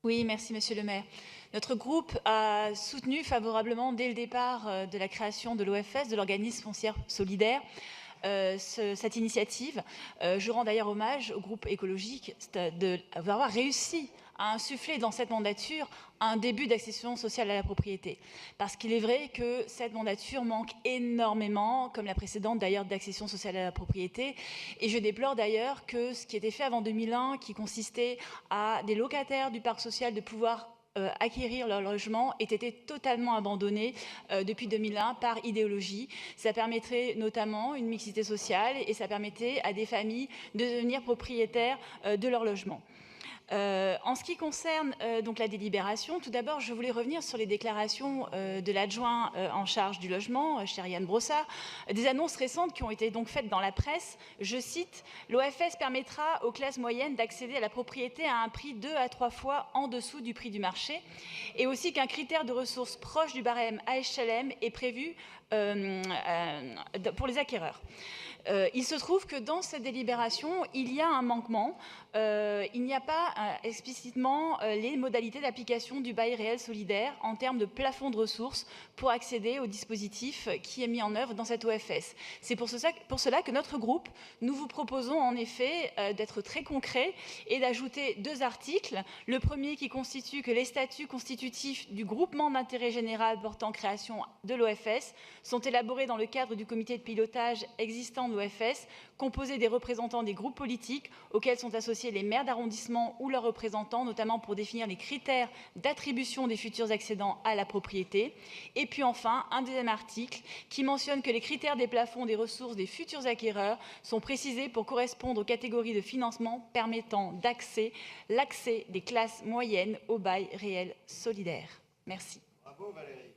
Oui, merci Monsieur le maire. Notre groupe a soutenu favorablement dès le départ de la création de l'OFS, de l'organisme foncier solidaire, cette initiative. Je rends d'ailleurs hommage au groupe écologique d'avoir réussi à insuffler dans cette mandature un début d'accession sociale à la propriété. Parce qu'il est vrai que cette mandature manque énormément, comme la précédente d'ailleurs, d'accession sociale à la propriété. Et je déplore d'ailleurs que ce qui était fait avant 2001, qui consistait à des locataires du parc social de pouvoir acquérir leur logement ait été totalement abandonné depuis 2001 par idéologie. Ça permettrait notamment une mixité sociale et ça permettait à des familles de devenir propriétaires de leur logement. En ce qui concerne donc la délibération, tout d'abord, je voulais revenir sur les déclarations de l'adjoint en charge du logement, Chériane Brossard, des annonces récentes qui ont été donc faites dans la presse. Je cite, « L'OFS permettra aux classes moyennes d'accéder à la propriété à un prix 2 à 3 fois en dessous du prix du marché et aussi qu'un critère de ressources proche du barème HLM est prévu pour les acquéreurs. » Il se trouve que dans cette délibération, il y a un manquement. Il n'y a pas explicitement les modalités d'application du bail réel solidaire en termes de plafond de ressources pour accéder au dispositif qui est mis en œuvre dans cette OFS. C'est pour cela que notre groupe, nous vous proposons en effet d'être très concret et d'ajouter 2 articles. Le premier qui constitue que les statuts constitutifs du groupement d'intérêt général portant création de l'OFS sont élaborés dans le cadre du comité de pilotage existant de l'OFS, composé des représentants des groupes politiques auxquels sont associés les maires d'arrondissement ou leurs représentants, notamment pour définir les critères d'attribution des futurs accédants à la propriété. Et puis enfin, un deuxième article qui mentionne que les critères des plafonds des ressources des futurs acquéreurs sont précisés pour correspondre aux catégories de financement permettant l'accès des classes moyennes au bail réel solidaire. Merci. Bravo Valérie.